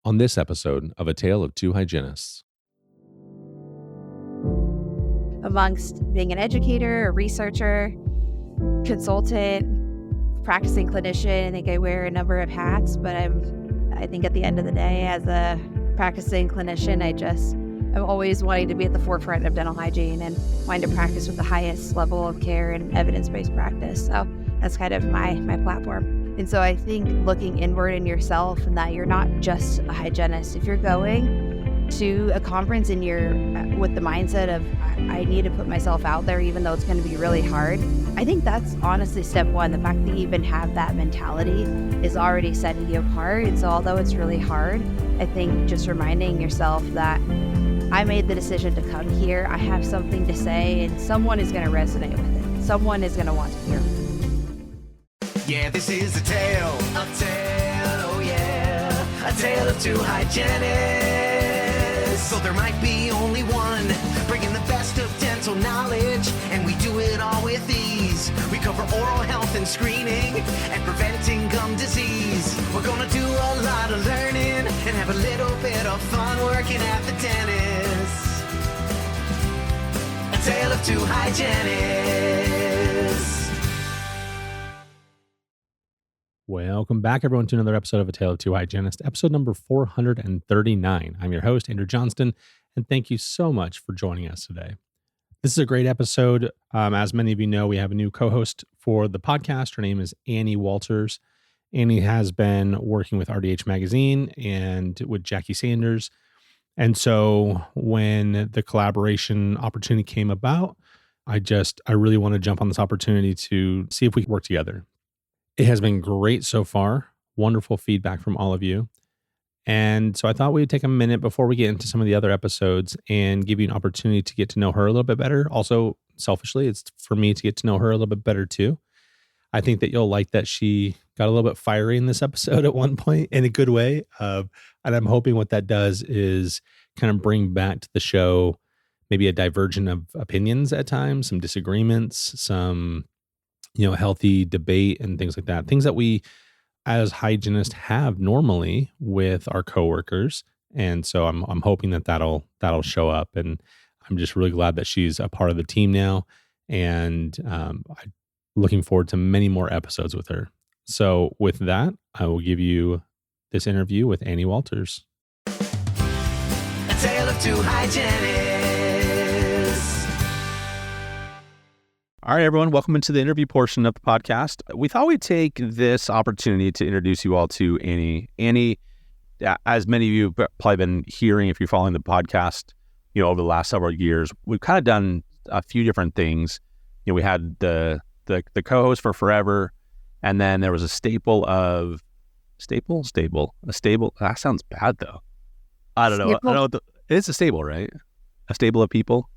on this episode of A Tale of Two Hygienists. Amongst being an educator, a researcher, consultant, practicing clinician, I think I wear a number of hats, but I think at the end of the day, as a practicing clinician, I'm always wanting to be at the forefront of dental hygiene and wanting to practice with the highest level of care and evidence-based practice. So that's kind of my platform. And so I think looking inward in yourself and that you're not just a hygienist. If you're going to a conference and you're with the mindset of, I need to put myself out there, even though it's going to be really hard, I think that's honestly step one. The fact that you even have that mentality is already setting you apart. And so although it's really hard, I think just reminding yourself that I made the decision to come here. I have something to say, and someone is going to resonate with it. Someone is going to want to hear it. Yeah, this is a tale, oh yeah, a tale of two hygienists. So there might be only one, bringing the best of dental knowledge, and we do it all with ease. We cover oral health and screening, and preventing gum disease. We're gonna do a lot of learning, and have a little bit of fun working at the dentist. A tale of two hygienists. Welcome back, everyone, to another episode of A Tale of Two Hygienists, episode number 439. I'm your host, Andrew Johnston, and thank you so much for joining us today. This is a great episode. As many of you know, we have a new co-host for the podcast. Her name is Annie Walters. Annie has been working with RDH magazine and with Jackie Sanders. And so when the collaboration opportunity came about, I really want to jump on this opportunity to see if we can work together. It has been great so far. Wonderful feedback from all of you. And so I thought we'd take a minute before we get into some of the other episodes and give you an opportunity to get to know her a little bit better. Also, selfishly, it's for me to get to know her a little bit better too. I think that you'll like that she got a little bit fiery in this episode at one point in a good way. And I'm hoping what that does is kind of bring back to the show maybe a divergence of opinions at times, some disagreements, some healthy debate and things like that. Things that we as hygienists have normally with our coworkers. And so I'm hoping that that'll show up. And I'm just really glad that she's a part of the team now. And I'm looking forward to many more episodes with her. So with that, I will give you this interview with Annie Walters. A tale of two hygienists. All right, everyone, welcome into the interview portion of the podcast. We thought we'd take this opportunity to introduce you all to Annie. Annie, as many of you have probably been hearing if you're following the podcast, over the last several years, we've kind of done a few different things. We had the co-host for forever, and then there was a staple. That sounds bad though. I don't know. It's a stable, right? A stable of people,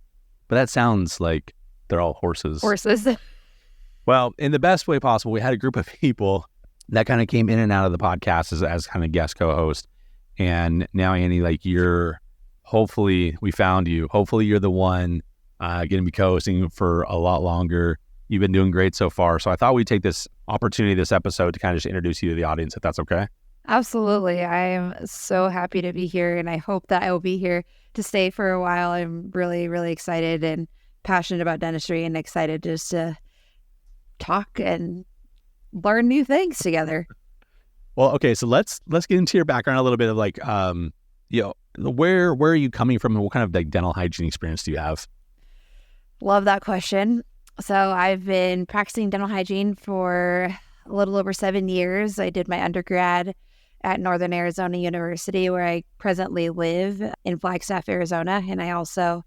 but that sounds like they're all horses. Well, in the best way possible, we had a group of people that kind of came in and out of the podcast as kind of guest co-host. And now, Annie, hopefully we found you. Hopefully you're the one going to be co-hosting for a lot longer. You've been doing great so far. So I thought we'd take this opportunity, this episode, to kind of just introduce you to the audience, if that's okay. Absolutely. I am so happy to be here, and I hope that I will be here to stay for a while. I'm really, really excited and passionate about dentistry and excited just to talk and learn new things together. Well, okay, so let's get into your background a little bit of where are you coming from and what kind of dental hygiene experience do you have? Love that question. So I've been practicing dental hygiene for a little over 7 years. I did my undergrad at Northern Arizona University, where I presently live in Flagstaff, Arizona, and I also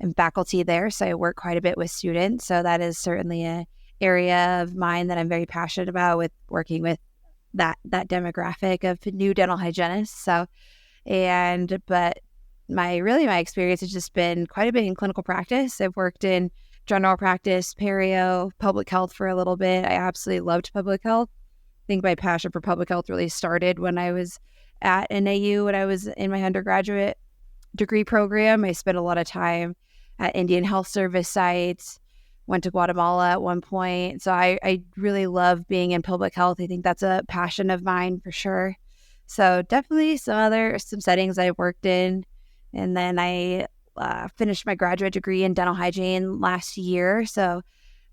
am faculty there, so I work quite a bit with students. So that is certainly an area of mine that I'm very passionate about, with working with that demographic of new dental hygienists. But my experience has just been quite a bit in clinical practice. I've worked in general practice, perio, public health for a little bit. I absolutely loved public health. I think my passion for public health really started when I was at NAU, when I was in my undergraduate degree program. I spent a lot of time at Indian Health Service sites, went to Guatemala at one point. So I really love being in public health. I think that's a passion of mine for sure. So definitely some settings I worked in. And then I finished my graduate degree in dental hygiene last year. So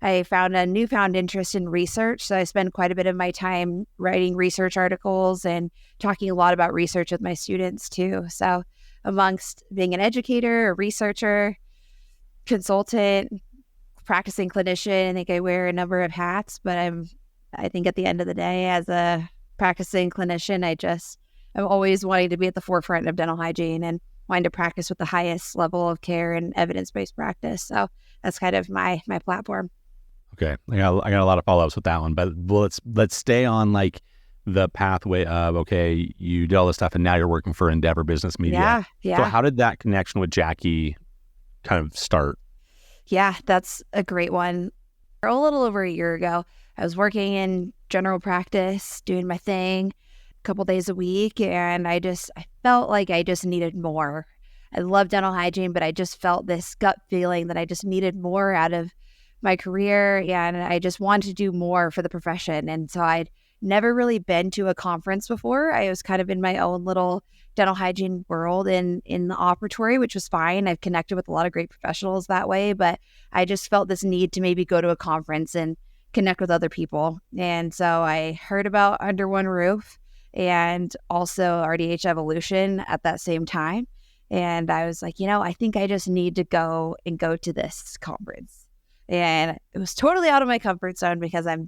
I found a newfound interest in research. So I spend quite a bit of my time writing research articles and talking a lot about research with my students too. So amongst being an educator, a researcher, consultant, practicing clinician, I think I wear a number of hats, but I think at the end of the day, as a practicing clinician, I'm always wanting to be at the forefront of dental hygiene and wanting to practice with the highest level of care and evidence-based practice. So that's kind of my platform. Okay, I got a lot of follow-ups with that one, but let's stay on like the pathway of, okay, you did all this stuff and now you're working for Endeavor Business Media. Yeah. So how did that connection with Jackie kind of start? Yeah, that's a great one. A little over a year ago, I was working in general practice, doing my thing a couple days a week, and I felt like I just needed more. I love dental hygiene, but I just felt this gut feeling that I just needed more out of my career, and I just wanted to do more for the profession. And so I'd never really been to a conference before. I was kind of in my own little dental hygiene world in the operatory, which was fine. I've connected with a lot of great professionals that way, but I just felt this need to maybe go to a conference and connect with other people. And so I heard about Under One Roof and also RDH Evolution at that same time. And I was like, I think I just need to go to this conference. And it was totally out of my comfort zone because I'm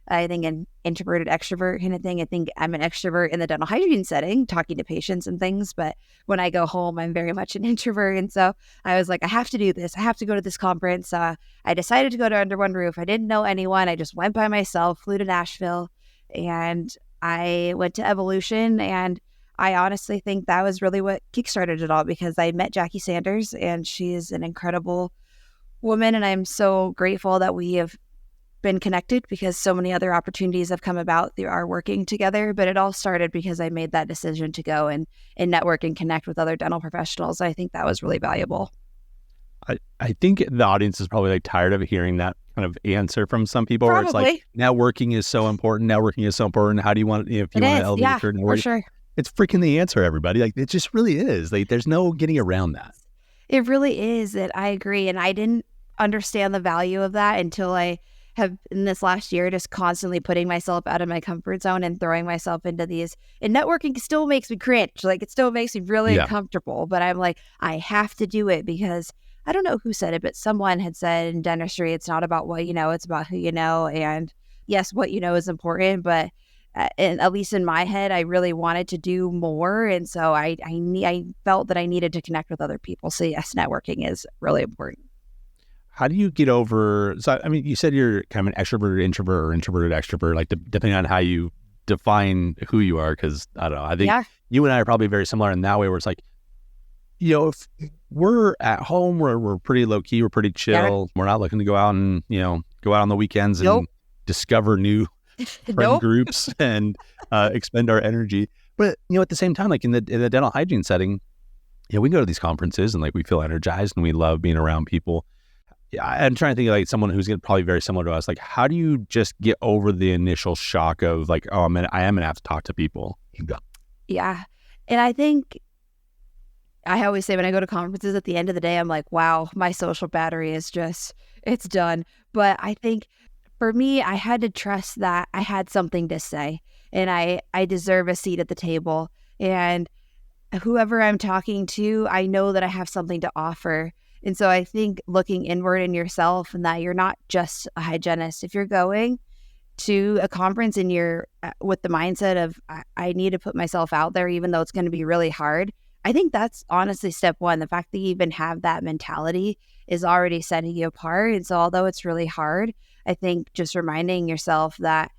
I think an introverted extrovert kind of thing. I think I'm an extrovert in the dental hygiene setting, talking to patients and things. But when I go home, I'm very much an introvert. And so I was like, I have to do this. I have to go to this conference. I decided to go to Under One Roof. I didn't know anyone. I just went by myself, flew to Nashville, and I went to Evolution. And I honestly think that was really what kickstarted it all, because I met Jackie Sanders, and she is an incredible woman. And I'm so grateful that we have been connected, because so many other opportunities have come about through our working together. But it all started because I made that decision to go and network and connect with other dental professionals. I think that was really valuable. I think the audience is probably like tired of hearing that kind of answer from some people. Probably. Where it's like, networking is so important. How do you want, if you want to elevate your network? For sure. It's freaking the answer, everybody. Like, it just really is. Like, there's no getting around that. It really is. I agree. And I didn't understand the value of that until I have, in this last year, just constantly putting myself out of my comfort zone and throwing myself into these. And networking still makes me cringe. Like, it still makes me really uncomfortable. But I'm like, I have to do it, because I don't know who said it, but someone had said in dentistry, it's not about what you know, it's about who you know. And yes, what you know is important, but at least in my head, I really wanted to do more. And so I felt that I needed to connect with other people. So yes, networking is really important. How do you get over, so I mean, you said you're kind of an extroverted introvert or introverted extrovert, like depending on how you define who you are, because I don't know, I think you and I are probably very similar in that way, where it's like, if we're at home, we're pretty low key, we're pretty chill, we're not looking to go out and, go out on the weekends and discover new friend groups and expend our energy. But, at the same time, like in the dental hygiene setting, we go to these conferences and like we feel energized and we love being around people. I'm trying to think of like someone who's probably very similar to us. Like, how do you just get over the initial shock of like, oh, I am going to have to talk to people? Yeah. And I think I always say when I go to conferences, at the end of the day, I'm like, wow, my social battery is it's done. But I think for me, I had to trust that I had something to say, and I deserve a seat at the table. And whoever I'm talking to, I know that I have something to offer. And so I think looking inward in yourself, and that you're not just a hygienist. If you're going to a conference and you're with the mindset of, I need to put myself out there, even though it's going to be really hard, I think that's honestly step one. The fact that you even have that mentality is already setting you apart. And so although it's really hard, I think just reminding yourself that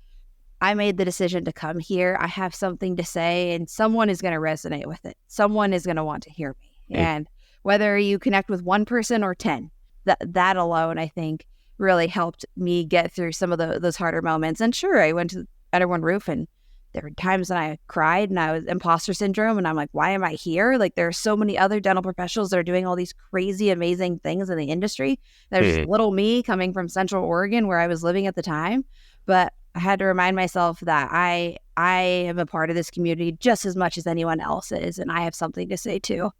I made the decision to come here, I have something to say, and someone is going to resonate with it. Someone is going to want to hear me. And whether you connect with one person or 10, that alone, I think, really helped me get through some of those harder moments. And sure, I went to Under One Roof, and there were times when I cried and I was imposter syndrome, and I'm like, why am I here? Like, there are so many other dental professionals that are doing all these crazy, amazing things in the industry. There's little me coming from Central Oregon, where I was living at the time. But I had to remind myself that I am a part of this community just as much as anyone else is, and I have something to say too.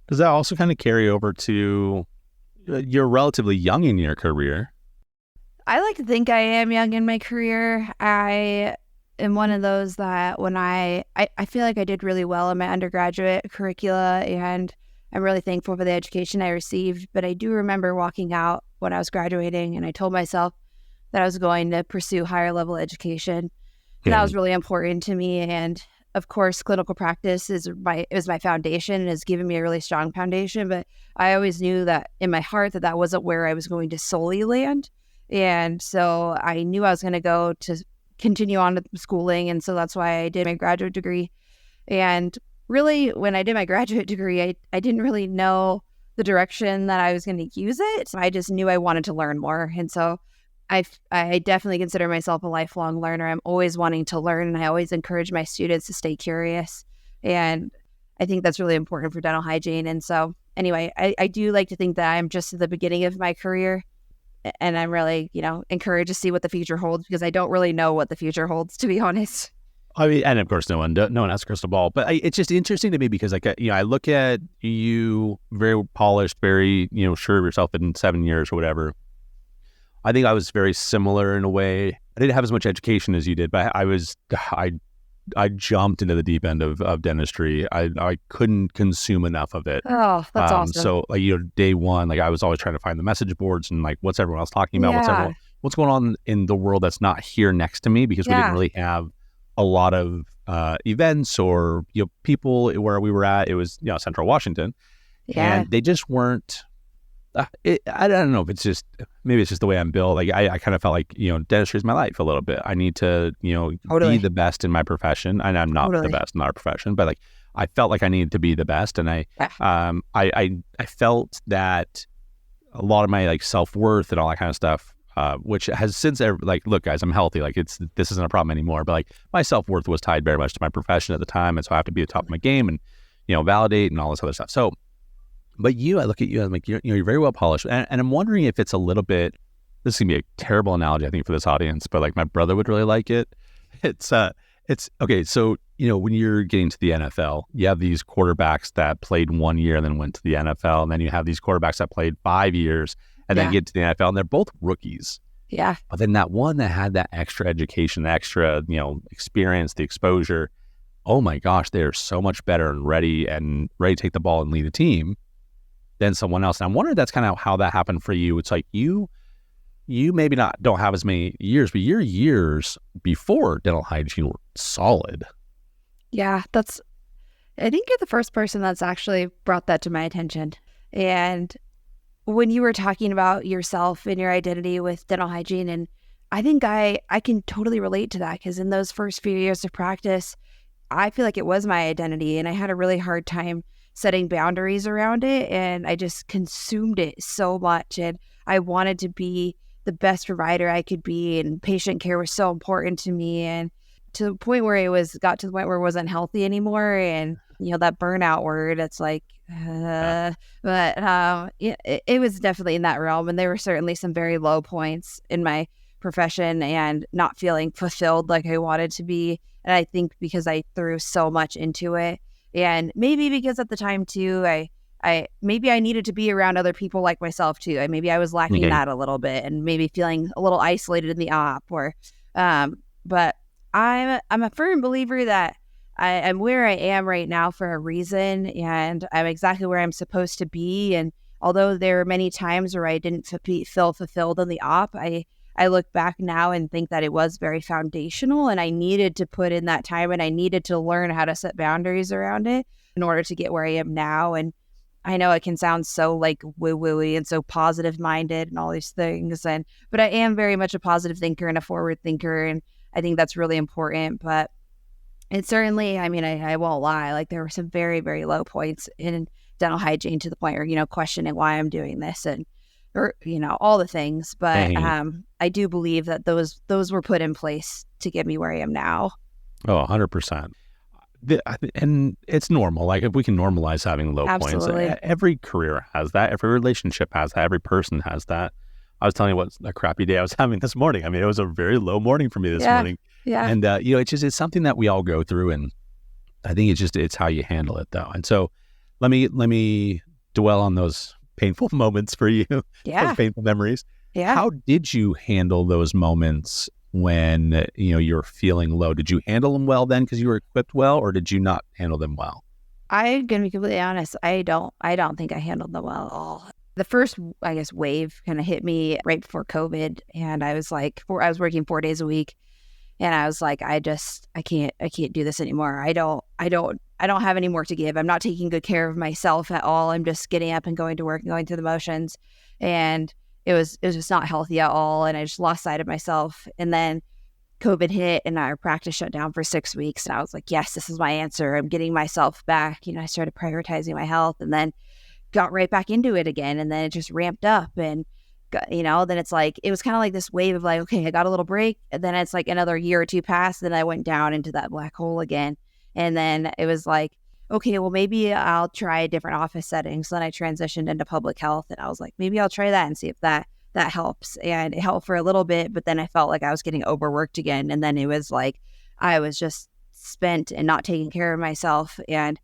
Does that also kind of carry over to you're relatively young in your career? I like to think I am young in my career. I am one of those that when I feel like I did really well in my undergraduate curricula, and I'm really thankful for the education I received. But I do remember walking out when I was graduating, and I told myself that I was going to pursue higher level education. And that was really important to me. And of course, clinical practice is my foundation and has given me a really strong foundation. But I always knew that in my heart that wasn't where I was going to solely land. And so I knew I was going to go to continue on with schooling. And so that's why I did my graduate degree. And really, when I did my graduate degree, I didn't really know the direction that I was going to use it. I just knew I wanted to learn more. And so I definitely consider myself a lifelong learner. I'm always wanting to learn, and I always encourage my students to stay curious. And I think that's really important for dental hygiene. And so anyway, I do like to think that I'm just at the beginning of my career, and I'm really, encouraged to see what the future holds, because I don't really know what the future holds, to be honest. I mean, and of course, no one has a crystal ball, but it's just interesting to me because, I look at you, very polished, very, sure of yourself in 7 years or whatever. I think I was very similar in a way. I didn't have as much education as you did, but I jumped into the deep end of dentistry. I couldn't consume enough of it. Oh, that's awesome. So day one, I was always trying to find the message boards and what's everyone else talking about? What's going on in the world that's not here next to me, because we didn't really have a lot of events or people where we were at. It was Central Washington, and they just weren't. I don't know if it's just the way I'm built. I kind of felt like dentistry is my life a little bit. I need to be the best in my profession, and I'm not the best in our profession, but I felt like I needed to be the best, and I felt that a lot of my self-worth and all that kind of stuff, which has since look guys, I'm healthy. This isn't a problem anymore, but my self-worth was tied very much to my profession at the time, and so I have to be at the top of my game and validate and all this other stuff. So. But I look at you, I'm like, you're very well polished. And I'm wondering if it's a little bit, this is going to be a terrible analogy, I think, for this audience, but my brother would really like it. It's okay. So, when you're getting to the NFL, you have these quarterbacks that played 1 year and then went to the NFL. And then you have these quarterbacks that played 5 years and then get to the NFL, and they're both rookies. Yeah. But then that one that had that extra education, the extra, experience, the exposure, oh my gosh, they are so much better and ready to take the ball and lead a team than someone else. And I'm wondering if that's kind of how that happened for you. It's like you maybe don't have as many years, but your years before dental hygiene were solid. Yeah, I think you're the first person that's actually brought that to my attention. And when you were talking about yourself and your identity with dental hygiene, and I think I can totally relate to that, because in those first few years of practice, I feel like it was my identity, and I had a really hard time setting boundaries around it, and I just consumed it so much, and I wanted to be the best provider I could be, and patient care was so important to me, and to the point where it wasn't healthy anymore, and that burnout word, it's like but it was definitely in that realm, and there were certainly some very low points in my profession and not feeling fulfilled like I wanted to be. And I think because I threw so much into it, and maybe because at the time too, I needed to be around other people like myself too. Maybe I was lacking that a little bit, and maybe feeling a little isolated in the op. But I'm a firm believer that I'm where I am right now for a reason, and I'm exactly where I'm supposed to be. And although there were many times where I didn't feel fulfilled in the op, I look back now and think that it was very foundational, and I needed to put in that time, and I needed to learn how to set boundaries around it in order to get where I am now. And I know it can sound so woo-woo-y and so positive minded and all these things, but I am very much a positive thinker and a forward thinker, and I think that's really important. But it certainly, I won't lie, there were some very, very low points in dental hygiene, to the point where, questioning why I'm doing this or all the things. But I do believe that those were put in place to get me where I am now. Oh, 100%. And it's normal. If we can normalize having low Absolutely. points, every career has that. Every relationship has that. Every person has that. I was telling you what a crappy day I was having this morning. I mean, it was a very low morning for me this morning. Yeah. And, it's something that we all go through. And I think it's how you handle it though. And so let me dwell on those painful moments for you, Yeah. those painful memories. Yeah. How did you handle those moments when, you're feeling low? Did you handle them well then because you were equipped well, or did you not handle them well? I'm going to be completely honest. I don't think I handled them well at all. The first, I guess, wave kind of hit me right before COVID. And I was like, I was working 4 days a week. And I was like, I can't do this anymore. I don't have any more to give. I'm not taking good care of myself at all. I'm just getting up and going to work and going through the motions. And it was just not healthy at all. And I just lost sight of myself. And then COVID hit and our practice shut down for 6 weeks. And I was like, yes, this is my answer. I'm getting myself back. I started prioritizing my health and then got right back into it again. And then it just ramped up and then it's like, it was kind of like this wave of like, okay, I got a little break. And then it's like another year or two passed. Then I went down into that black hole again. And then it was like, okay, well, maybe I'll try a different office setting. So then I transitioned into public health and I was like, maybe I'll try that and see if that helps. And it helped for a little bit, but then I felt like I was getting overworked again. And then it was like, I was just spent and not taking care of myself and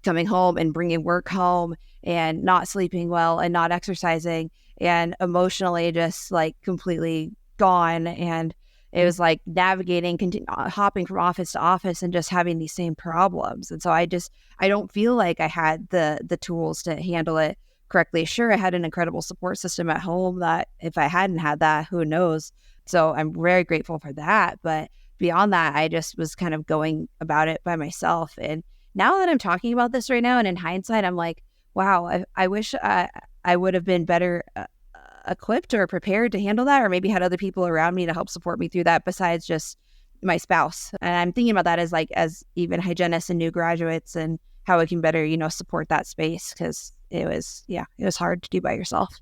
coming home and bringing work home and not sleeping well and not exercising and emotionally just like completely gone. And it was like navigating, hopping from office to office and just having these same problems. And so I don't feel like I had the tools to handle it correctly. Sure, I had an incredible support system at home that if I hadn't had that, who knows? So I'm very grateful for that. But beyond that, I just was kind of going about it by myself. And now that I'm talking about this right now and in hindsight, I'm like, wow, I wish I would have been better equipped or prepared to handle that, or maybe had other people around me to help support me through that besides just my spouse. And I'm thinking about that as even hygienists and new graduates and how we can better, support that space, because it was hard to do by yourself.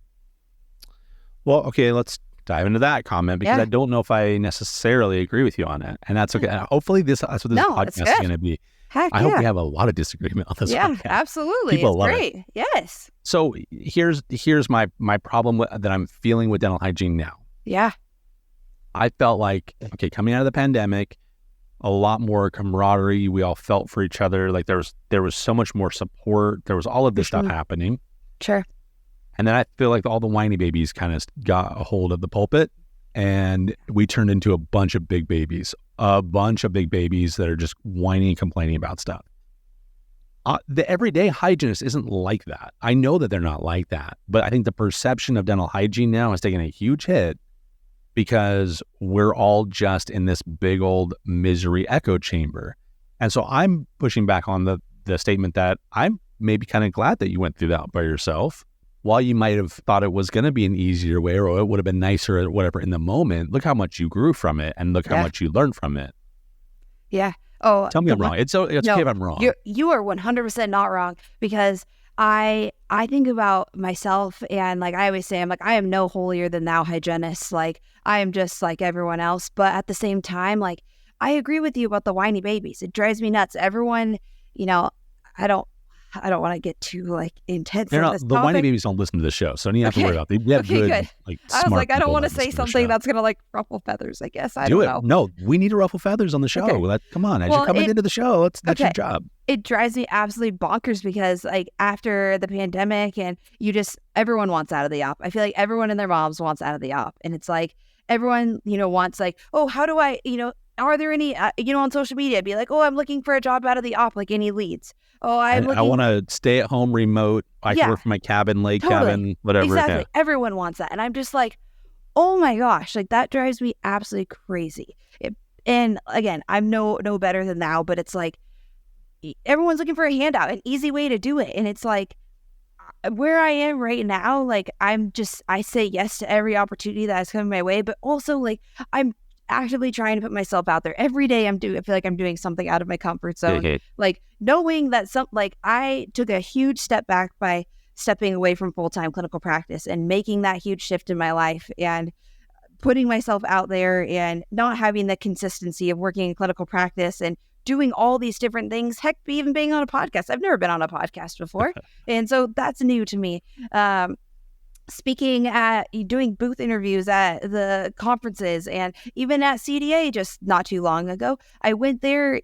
Well, okay, let's dive into that comment because I don't know if I necessarily agree with you on it. And that's okay. And hopefully that's what this podcast is going to be. Heck, I hope we have a lot of disagreement on this podcast. Absolutely. People love great. It. Yes. So here's my problem that I'm feeling with dental hygiene now. Yeah. I felt like, okay, coming out of the pandemic, a lot more camaraderie. We all felt for each other. Like there was so much more support. There was all of this stuff happening. Sure. And then I feel like all the whiny babies kind of got a hold of the pulpit and we turned into a bunch of big babies that are just whining and complaining about stuff. The everyday hygienist isn't like that. I know that they're not like that, but I think the perception of dental hygiene now has taken a huge hit because we're all just in this big old misery echo chamber. And so I'm pushing back on the statement that I'm maybe kind of glad that you went through that by yourself. While you might have thought it was going to be an easier way or it would have been nicer or whatever in the moment, look how much you grew from it and look how much you learned from it. Yeah. Oh, tell me I'm wrong. It's okay if I'm wrong. You are 100% not wrong, because I think about myself and like I always say, I'm like, I am no holier than thou hygienist. Like I am just like everyone else. But at the same time, like I agree with you about the whiny babies. It drives me nuts. Everyone, I don't want to get too like intense. The whiny babies don't listen to the show, so you don't have to worry about them. We have good. Like, I was like, I don't want to say something that's going to like ruffle feathers, I guess. I don't know. No, we need to ruffle feathers on the show. Okay. Come on, you're coming into the show, that's your job. It drives me absolutely bonkers because like after the pandemic and everyone wants out of the op. I feel like everyone and their moms wants out of the op. And it's like everyone, wants like, oh, how do I, are there any, on social media, be like, oh, I'm looking for a job out of the op, like any leads. Oh, I want to stay at home remote. I can work from my cabin, lake cabin, whatever. Exactly. Yeah. Everyone wants that. And I'm just like, oh my gosh, like that drives me absolutely crazy. And again, I'm no better than thou, but it's like everyone's looking for a handout, an easy way to do it. And it's like where I am right now, like I say yes to every opportunity that's coming my way, but also like I'm actively trying to put myself out there every day. I feel like I'm doing something out of my comfort zone. Okay. Like knowing that I took a huge step back by stepping away from full-time clinical practice and making that huge shift in my life and putting myself out there and not having the consistency of working in clinical practice and doing all these different things. Heck, even being on a podcast. I've never been on a podcast before. And so that's new to me. speaking at, doing booth interviews at the conferences, and even at CDA just not too long ago. I went there,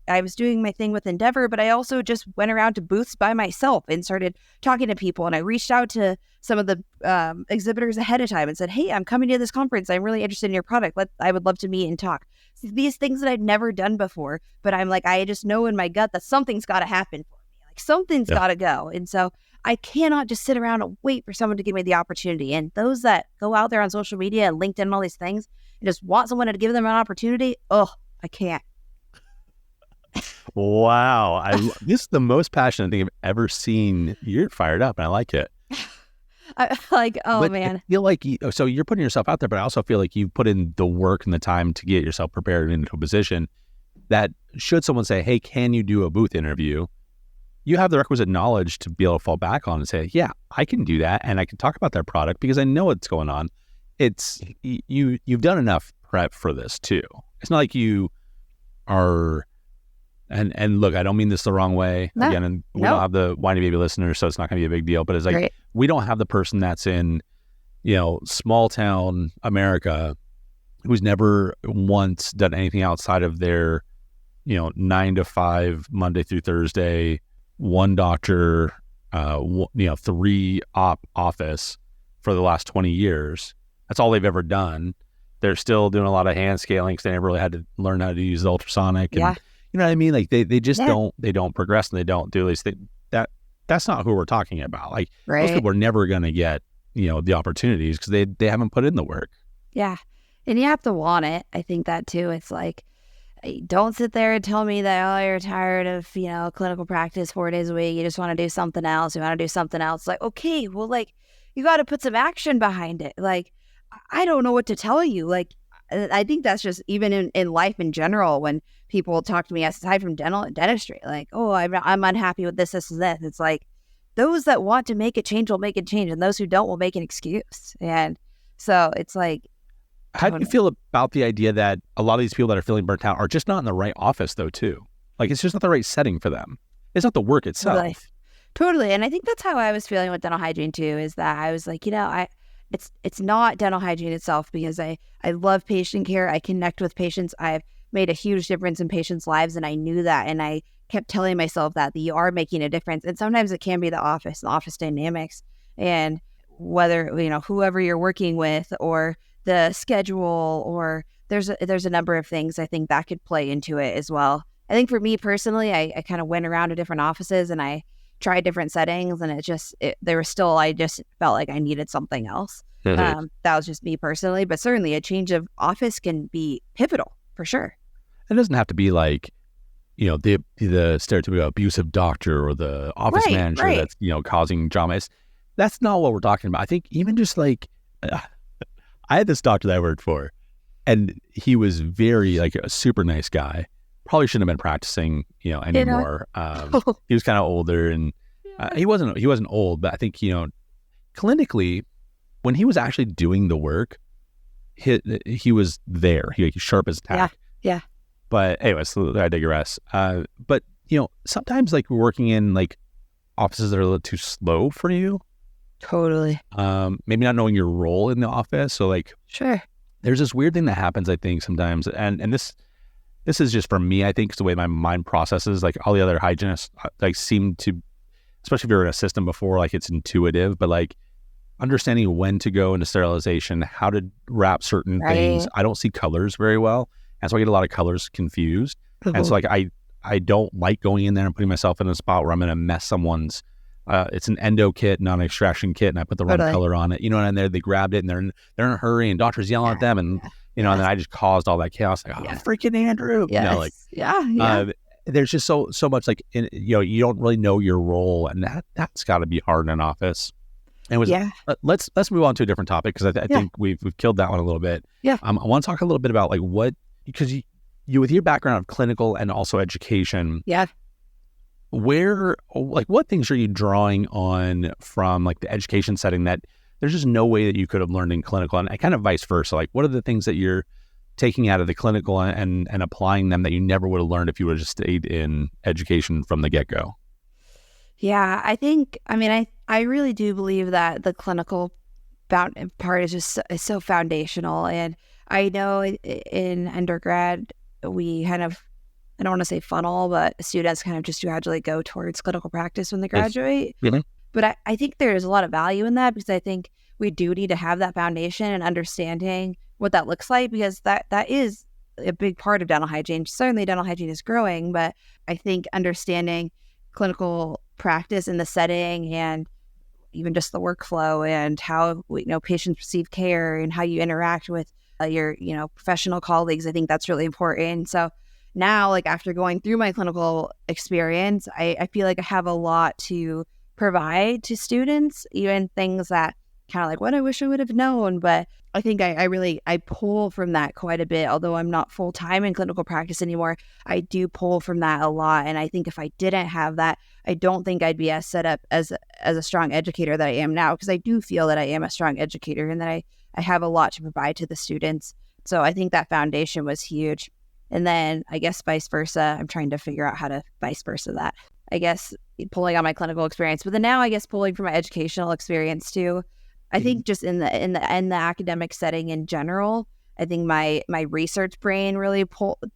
I was doing my thing with Endeavor, but I also just went around to booths by myself and started talking to people. And I reached out to some of the exhibitors ahead of time and said, hey, I'm coming to this conference. I'm really interested in your product. I would love to meet and talk. So these things that I'd never done before, but I'm like, I just know in my gut that something's got to happen for me. Like something's got to go. And so I cannot just sit around and wait for someone to give me the opportunity. And those that go out there on social media and LinkedIn and all these things and just want someone to give them an opportunity, I can't. Wow. This is the most passionate thing I've ever seen. You're fired up and I like it. Man. I feel like so you're putting yourself out there, but I also feel like you've put in the work and the time to get yourself prepared into a position that should someone say, hey, can you do a booth interview? You have the requisite knowledge to be able to fall back on and say, yeah, I can do that. And I can talk about that product because I know what's going on. It's you've done enough prep for this too. It's not like you are, and look, I don't mean this the wrong way. No, again, and we don't have the whiny baby listeners, so it's not going to be a big deal. But it's like, we don't have the person that's in, small town America who's never once done anything outside of their, 9 to 5, Monday through Thursday, one doctor, 3 office for the last 20 years. That's all they've ever done. They're still doing a lot of hand scaling because they never really had to learn how to use the ultrasonic. And, you know what I mean? Like they just don't progress and they don't do at least that's not who we're talking about. Like most people are never going to get, the opportunities because they haven't put in the work. Yeah. And you have to want it. I think that too. It's like, don't sit there and tell me that, you're tired of, clinical practice 4 days a week. You just want to do something else. You want to do something else. Like, okay, well, like, you got to put some action behind it. Like, I don't know what to tell you. Like, I think that's just even in life in general, when people talk to me aside from dentistry, like, I'm unhappy with this, and this. It's like, those that want to make a change will make a change, and those who don't will make an excuse. And so it's like, how do you feel about the idea that a lot of these people that are feeling burnt out are just not in the right office though too? Like it's just not the right setting for them. It's not the work itself. Totally. And I think that's how I was feeling with dental hygiene too, is that I was like, it's not dental hygiene itself, because I love patient care. I connect with patients. I've made a huge difference in patients' lives, and I knew that. And I kept telling myself that you are making a difference. And sometimes it can be the office dynamics, and whether, whoever you're working with, or the schedule, or there's a number of things I think that could play into it as well. I think for me personally, I kind of went around to different offices and I tried different settings, and I just felt like I needed something else. Mm-hmm. That was just me personally, but certainly a change of office can be pivotal for sure. It doesn't have to be like, the stereotypical abusive doctor or the office manager that's, causing drama. That's not what we're talking about. I think even just like, I had this doctor that I worked for, and he was very like a super nice guy. Probably shouldn't have been practicing, anymore. He was kind of older, and he wasn't old, but I think, clinically, when he was actually doing the work, he was there. He was sharp as tack. Yeah. But anyways, I digress. But sometimes like we're working in like offices that are a little too slow for you. Totally. Maybe not knowing your role in the office. So like, sure. There's this weird thing that happens, I think, sometimes, and this is just for me, I think, it's the way my mind processes. Like all the other hygienists like seem to, especially if you're in a system before, like it's intuitive, but like understanding when to go into sterilization, how to wrap certain things. I don't see colors very well. And so I get a lot of colors confused. And so like I don't like going in there and putting myself in a spot where I'm going to mess someone's, it's an endo kit, not an extraction kit, and I put the wrong color on it. And then they grabbed it and they're in a hurry, and doctors yelling at them, and and then I just caused all that chaos. Like, freaking Andrew. There's just so much like you don't really know your role, and that's got to be hard in an office. And let's move on to a different topic, because I think we've killed that one a little bit. I want to talk a little bit about like what, because you with your background of clinical and also education. Where, like, what things are you drawing on from like the education setting that there's just no way that you could have learned in clinical, and kind of vice versa? Like, what are the things that you're taking out of the clinical and applying them that you never would have learned if you would have just stayed in education from the get-go? Yeah, I think, I I really do believe that the clinical part is just is so foundational. And I know in undergrad, we kind of, I don't want to say funnel, but students kind of just gradually go towards clinical practice when they Yes. graduate. Mhm. But I think there's a lot of value in that, because I think we do need to have that foundation and understanding what that looks like, because that is a big part of dental hygiene. Certainly dental hygiene is growing, but I think understanding clinical practice in the setting, and even just the workflow, and how patients receive care, and how you interact with your professional colleagues, I think that's really important. So now, like, after going through my clinical experience, I feel like I have a lot to provide to students, even things that kind of like what I wish I would have known. But I think I really pull from that quite a bit. Although I'm not full time in clinical practice anymore, I do pull from that a lot. And I think if I didn't have that, I don't think I'd be as set up as a strong educator that I am now, because I do feel that I am a strong educator and that I have a lot to provide to the students. So I think that foundation was huge. And then I guess vice versa, I'm trying to figure out how to vice versa that. I guess pulling on my clinical experience, but then now I guess pulling from my educational experience too. I think just in the academic setting in general, I think my research brain really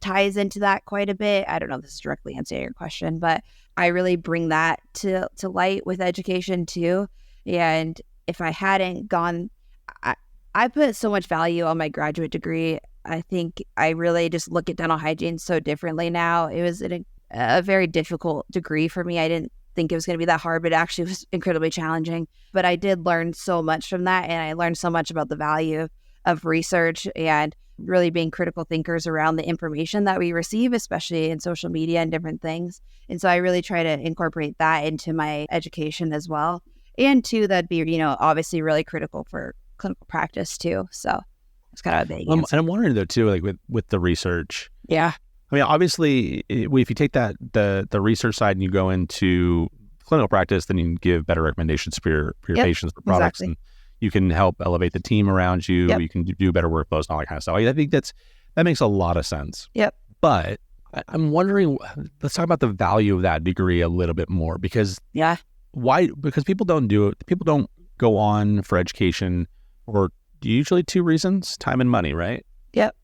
ties into that quite a bit. I don't know if this is directly answering your question, but I really bring that to light with education too. And if I hadn't gone, I put so much value on my graduate degree. I think I really just look at dental hygiene so differently now. It was a very difficult degree for me. I didn't think it was going to be that hard, but it actually was incredibly challenging. But I did learn so much from that, and I learned so much about the value of research and really being critical thinkers around the information that we receive, especially in social media and different things. And so I really try to incorporate that into my education as well. And two, that'd be, obviously really critical for clinical practice too. So it's kind of a big answer. And I'm wondering though too, like with the research. Yeah. I mean, obviously, if you take that the research side and you go into clinical practice, then you can give better recommendations for your patients for products, exactly. and you can help elevate the team around you. Yep. You can do better workflows and all that kind of stuff. I think that makes a lot of sense. Yep. But I'm wondering, let's talk about the value of that degree a little bit more, because why? Because people don't do it. People don't go on for education for usually two reasons: time and money, right? Yep.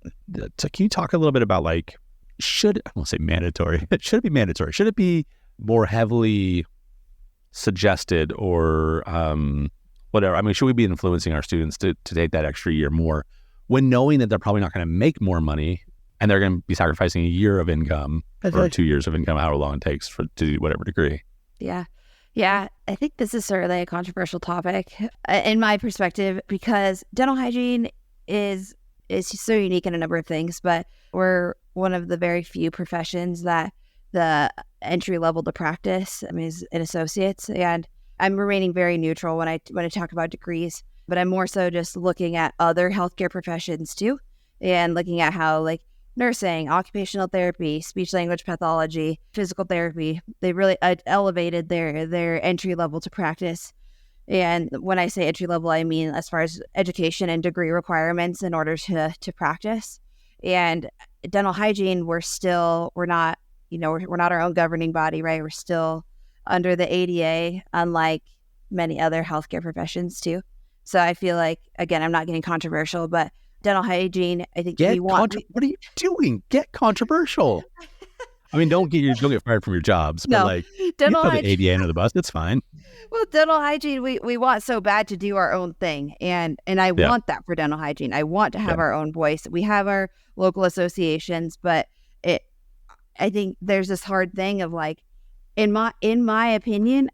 So can you talk a little bit about, like, I won't say mandatory. Should it be mandatory? Should it be more heavily suggested, or whatever? I mean, should we be influencing our students to take that extra year more, when knowing that they're probably not going to make more money and they're going to be sacrificing a year of income or 2 years of income, however long it takes to do whatever degree? Yeah. Yeah. I think this is certainly a controversial topic in my perspective, because dental hygiene is so unique in a number of things, but we're one of the very few professions that the entry level to practice, is an associate's. And I'm remaining very neutral when I talk about degrees, but I'm more so just looking at other healthcare professions too, and looking at how, like, nursing, occupational therapy, speech language pathology, physical therapy, they really elevated their entry level to practice. And when I say entry level, I mean as far as education and degree requirements in order to practice. And dental hygiene, we're not our own governing body, right? We're still under the ADA, unlike many other healthcare professions too. So I feel like, again, I'm not getting controversial, but dental hygiene, I think what are you doing? Get controversial. I mean, don't get fired from your jobs, but like, dental you throw the ADA under the bus, it's fine. Well, dental hygiene, we want so bad to do our own thing. And I want that for dental hygiene. I want to have our own voice. We have our local associations, but I think there's this hard thing of, like, in my opinion,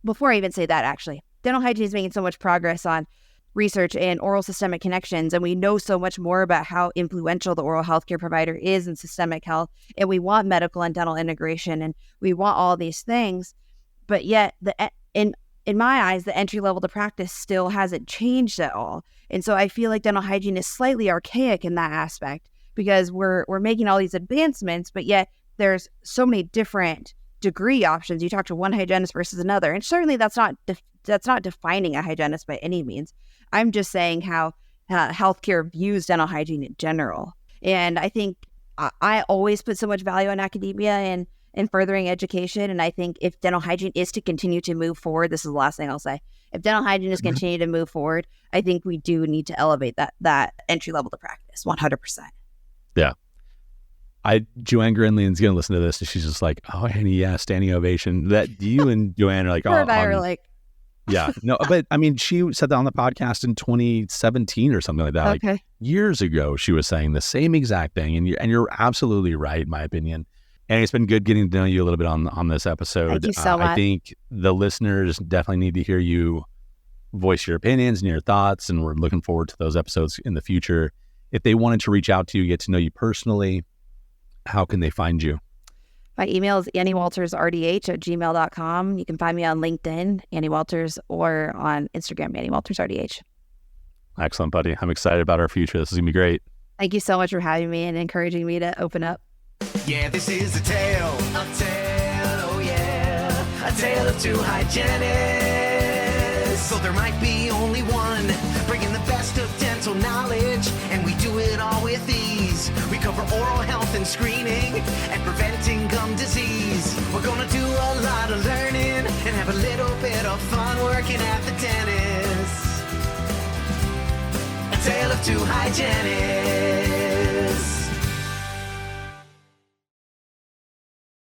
before I even say that, actually, dental hygiene is making so much progress on research and oral systemic connections, and we know so much more about how influential the oral healthcare provider is in systemic health, and we want medical and dental integration, and we want all these things, but yet in my eyes, the entry level to practice still hasn't changed at all. And so I feel like dental hygiene is slightly archaic in that aspect, because we're making all these advancements, but yet there's so many different degree options. You talk to one hygienist versus another, and certainly that's not defining a hygienist by any means. I'm just saying how healthcare views dental hygiene in general. And I think I always put so much value on academia and in furthering education. And I think if dental hygiene is to continue to move forward, this is the last thing I'll say. If dental hygiene is continue to move forward, I think we do need to elevate that entry level to practice 100%. Yeah. Joanne Grinley's going to listen to this and she's just like, oh, Annie, yeah, standing ovation. That you and Joanne are like, Her and I are like, yeah, no, but I mean, she said that on the podcast in 2017 or something like that. okay. Like years ago, she was saying the same exact thing. And you're absolutely right, in my opinion. And it's been good getting to know you a little bit on this episode. Thank you so much. I think the listeners definitely need to hear you voice your opinions and your thoughts. And we're looking forward to those episodes in the future. If they wanted to reach out to you, get to know you personally, how can they find you? My email is anniewaltersrdh@gmail.com. You can find me on LinkedIn, Annie Walters, or on Instagram, anniewaltersrdh. Excellent, buddy. I'm excited about our future. This is going to be great. Thank you so much for having me and encouraging me to open up. Yeah, this is a tale, oh yeah, a tale of two hygienists. So there might be only one, bringing the best of dental knowledge, and we do it all with ease. We cover oral health and screening, and preventing gum disease. We're gonna do a lot of learning, and have a little bit of fun working at the dentist. A tale of two hygienists.